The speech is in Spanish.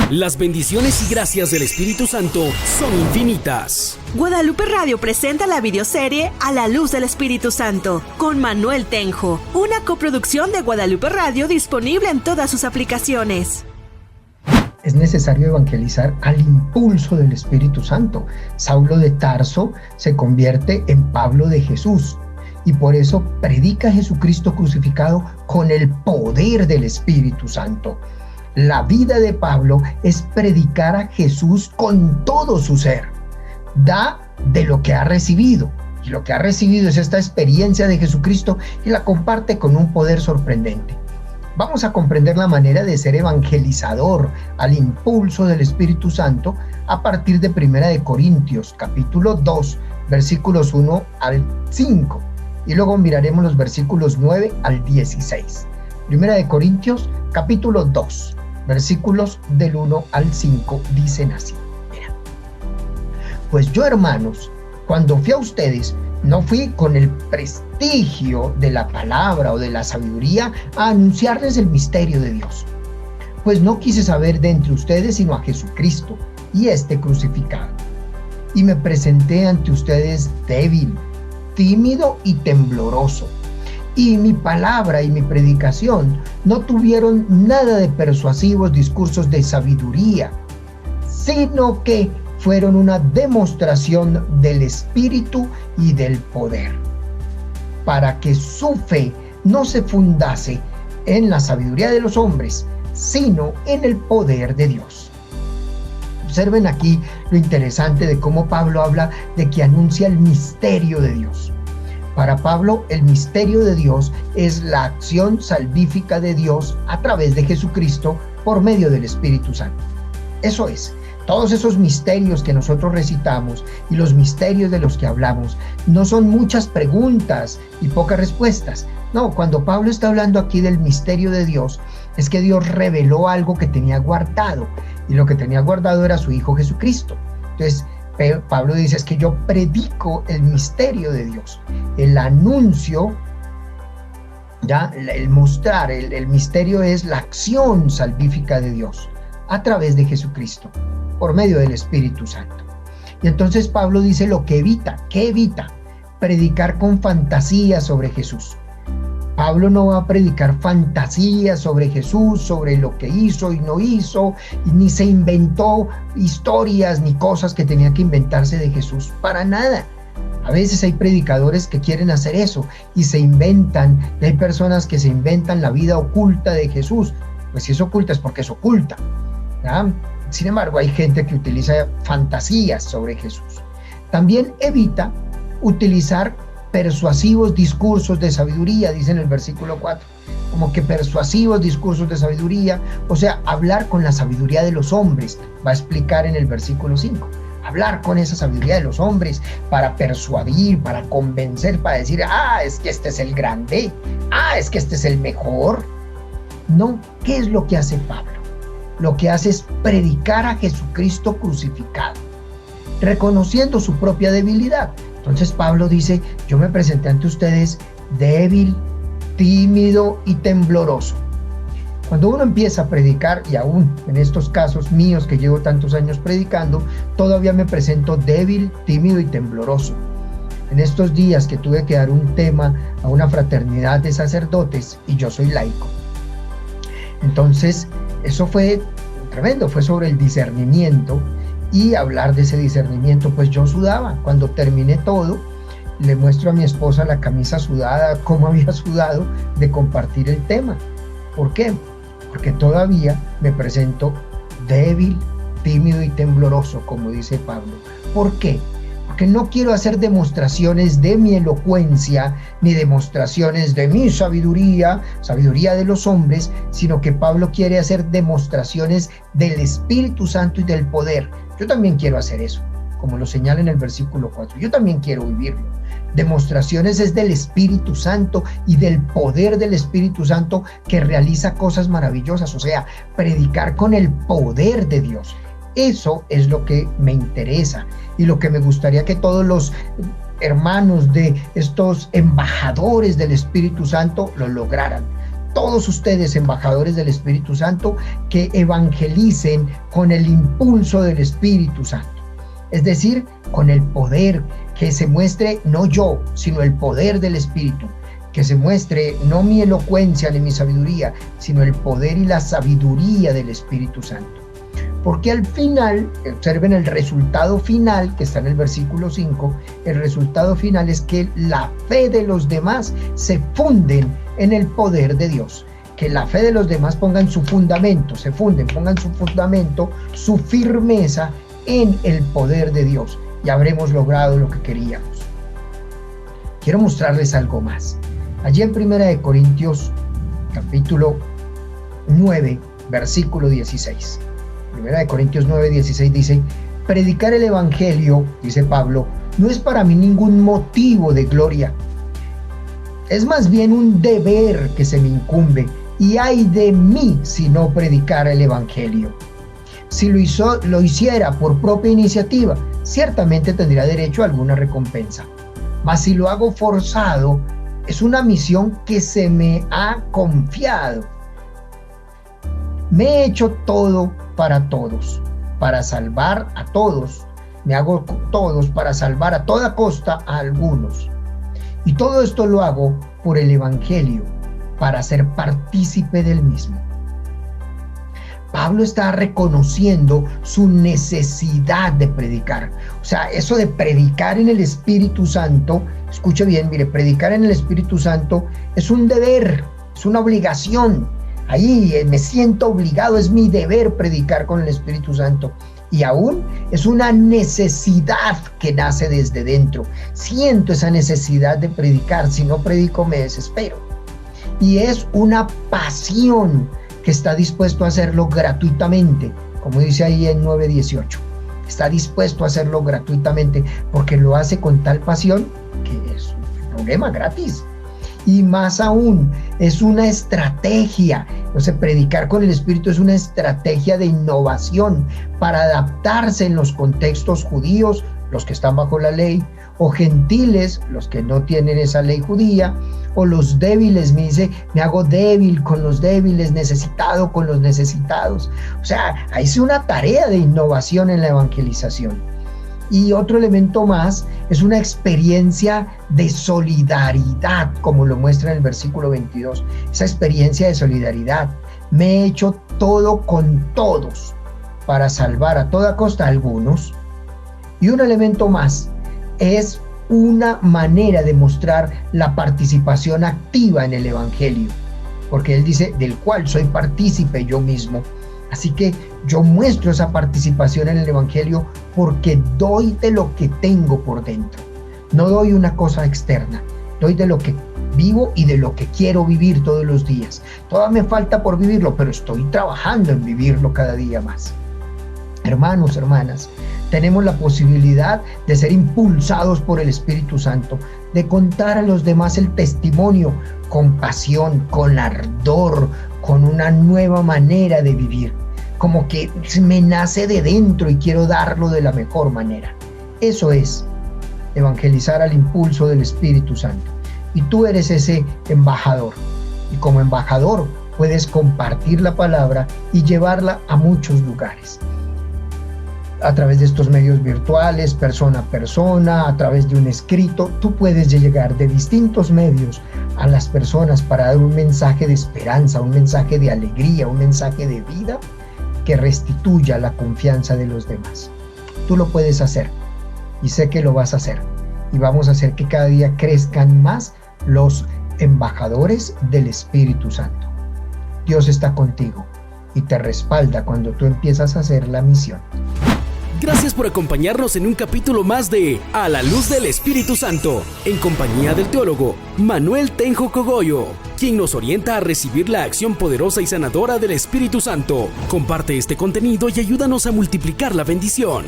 Las bendiciones y gracias del Espíritu Santo son infinitas. Guadalupe Radio presenta la videoserie A la Luz del Espíritu Santo con Manuel Tenjo, una coproducción de Guadalupe Radio disponible en todas sus aplicaciones. Es necesario evangelizar al impulso del Espíritu Santo. Saulo de Tarso se convierte en Pablo de Jesús y por eso predica a Jesucristo crucificado con el poder del Espíritu Santo. La vida de Pablo es predicar a Jesús con todo su ser. Da de lo que ha recibido. Y lo que ha recibido es esta experiencia de Jesucristo y la comparte con un poder sorprendente. Vamos a comprender la manera de ser evangelizador al impulso del Espíritu Santo a partir de 1 Corintios, capítulo 2, versículos 1 al 5. Y luego miraremos los versículos 9 al 16. 1 Corintios, capítulo 2, versículos del 1 al 5 dicen así. Mira. Pues yo, hermanos, cuando fui a ustedes, no fui con el prestigio de la palabra o de la sabiduría a anunciarles el misterio de Dios. Pues no quise saber de entre ustedes sino a Jesucristo y este crucificado. Y me presenté ante ustedes débil, tímido y tembloroso. Y mi palabra y mi predicación no tuvieron nada de persuasivos discursos de sabiduría, sino que fueron una demostración del Espíritu y del poder, para que su fe no se fundase en la sabiduría de los hombres, sino en el poder de Dios. Observen aquí lo interesante de cómo Pablo habla de que anuncia el misterio de Dios. Para Pablo, el misterio de Dios es la acción salvífica de Dios a través de Jesucristo por medio del Espíritu Santo. Eso es, todos esos misterios que nosotros recitamos y los misterios de los que hablamos no son muchas preguntas y pocas respuestas. No, cuando Pablo está hablando aquí del misterio de Dios, es que Dios reveló algo que tenía guardado, y lo que tenía guardado era su Hijo Jesucristo. Entonces, Pablo dice, es que yo predico el misterio de Dios, el anuncio, ya, el mostrar, el misterio es la acción salvífica de Dios a través de Jesucristo, por medio del Espíritu Santo. Y entonces Pablo dice lo que evita, ¿qué evita? Predicar con fantasía sobre Jesús. Pablo no va a predicar fantasías sobre Jesús, sobre lo que hizo y no hizo, ni se inventó historias ni cosas que tenía que inventarse de Jesús, para nada. A veces hay predicadores que quieren hacer eso y se inventan, y hay personas que se inventan la vida oculta de Jesús. Pues si es oculta es porque es oculta, ¿ya? Sin embargo, hay gente que utiliza fantasías sobre Jesús. También evita utilizar persuasivos discursos de sabiduría, dice en el versículo 4, como que persuasivos discursos de sabiduría, o sea, hablar con la sabiduría de los hombres, va a explicar en el versículo 5, hablar con esa sabiduría de los hombres para persuadir, para convencer, para decir, es que este es el grande, es que este es el mejor. No, ¿qué es lo que hace Pablo? Lo que hace es predicar a Jesucristo crucificado, reconociendo su propia debilidad. Entonces Pablo dice, yo me presenté ante ustedes débil, tímido y tembloroso. Cuando uno empieza a predicar, y aún en estos casos míos que llevo tantos años predicando, todavía me presento débil, tímido y tembloroso. En estos días que tuve que dar un tema a una fraternidad de sacerdotes y yo soy laico. Entonces, eso fue tremendo, fue sobre el discernimiento. Y hablar de ese discernimiento, pues yo sudaba. Cuando terminé todo, le muestro a mi esposa la camisa sudada, cómo había sudado de compartir el tema. ¿Por qué? Porque todavía me presento débil, tímido y tembloroso, como dice Pablo. ¿Por qué? Porque no quiero hacer demostraciones de mi elocuencia, ni demostraciones de mi sabiduría de los hombres, sino que Pablo quiere hacer demostraciones del Espíritu Santo y del poder. Yo también quiero hacer eso, como lo señala en el versículo 4. Yo también quiero vivirlo. Demostraciones es del Espíritu Santo y del poder del Espíritu Santo que realiza cosas maravillosas, o sea, predicar con el poder de Dios. Eso es lo que me interesa y lo que me gustaría que todos los hermanos de estos embajadores del Espíritu Santo lo lograran. todos ustedes, embajadores del Espíritu Santo, que evangelicen con el impulso del Espíritu Santo. Es decir, con el poder, que se muestre no yo, sino el poder del Espíritu. Que se muestre no mi elocuencia ni mi sabiduría, sino el poder y la sabiduría del Espíritu Santo. Porque al final, observen el resultado final, que está en el versículo 5, el resultado final es que la fe de los demás se funden en el poder de Dios. Que la fe de los demás pongan su fundamento, pongan su fundamento, su firmeza en el poder de Dios. Y habremos logrado lo que queríamos. Quiero mostrarles algo más. Allí en 1 Corintios, capítulo 9, versículo 16. 1 Corintios 9, 16 dice: predicar el evangelio, dice Pablo, no es para mí ningún motivo de gloria. Es más bien un deber que se me incumbe, y ay de mí si no predicara el evangelio. Si lo hiciera por propia iniciativa, ciertamente tendría derecho a alguna recompensa. Mas si lo hago forzado, es una misión que se me ha confiado. Me he hecho todo para todos, para salvar a todos. Me hago todos para salvar a toda costa a algunos. Y todo esto lo hago por el evangelio, para ser partícipe del mismo. Pablo está reconociendo su necesidad de predicar. O sea, eso de predicar en el Espíritu Santo, escuche bien, mire, predicar en el Espíritu Santo es un deber, es una obligación. Ahí me siento obligado, es mi deber predicar con el Espíritu Santo. Y aún es una necesidad que nace desde dentro. Siento esa necesidad de predicar, si no predico me desespero. Y es una pasión que está dispuesto a hacerlo gratuitamente, como dice ahí en 9:18. Está dispuesto a hacerlo gratuitamente porque lo hace con tal pasión que es un problema gratis. Y más aún, es una estrategia. O sea, predicar con el Espíritu es una estrategia de innovación para adaptarse en los contextos judíos, los que están bajo la ley, o gentiles, los que no tienen esa ley judía, o los débiles. Me dice, me hago débil con los débiles, necesitado con los necesitados. O sea, ahí es una tarea de innovación en la evangelización. Y otro elemento más es una experiencia de solidaridad, como lo muestra en el versículo 22. Esa experiencia de solidaridad. Me he hecho todo con todos para salvar a toda costa a algunos. Y un elemento más es una manera de mostrar la participación activa en el evangelio, porque él dice, del cual soy partícipe yo mismo. Así que yo muestro esa participación en el evangelio porque doy de lo que tengo por dentro. No doy una cosa externa, doy de lo que vivo y de lo que quiero vivir todos los días. Todavía me falta por vivirlo, pero estoy trabajando en vivirlo cada día más. Hermanos, hermanas, tenemos la posibilidad de ser impulsados por el Espíritu Santo, de contar a los demás el testimonio con pasión, con ardor, con una nueva manera de vivir, como que me nace de dentro y quiero darlo de la mejor manera. Eso es evangelizar al impulso del Espíritu Santo. Y tú eres ese embajador. Y como embajador puedes compartir la palabra y llevarla a muchos lugares. A través de estos medios virtuales, persona a persona, a través de un escrito, tú puedes llegar de distintos medios a las personas para dar un mensaje de esperanza, un mensaje de alegría, un mensaje de vida que restituya la confianza de los demás. Tú lo puedes hacer y sé que lo vas a hacer, y vamos a hacer que cada día crezcan más los embajadores del Espíritu Santo. Dios está contigo y te respalda cuando tú empiezas a hacer la misión. Gracias por acompañarnos en un capítulo más de A la Luz del Espíritu Santo, en compañía del teólogo Manuel Tenjo Cogollo, quien nos orienta a recibir la acción poderosa y sanadora del Espíritu Santo. Comparte este contenido y ayúdanos a multiplicar la bendición.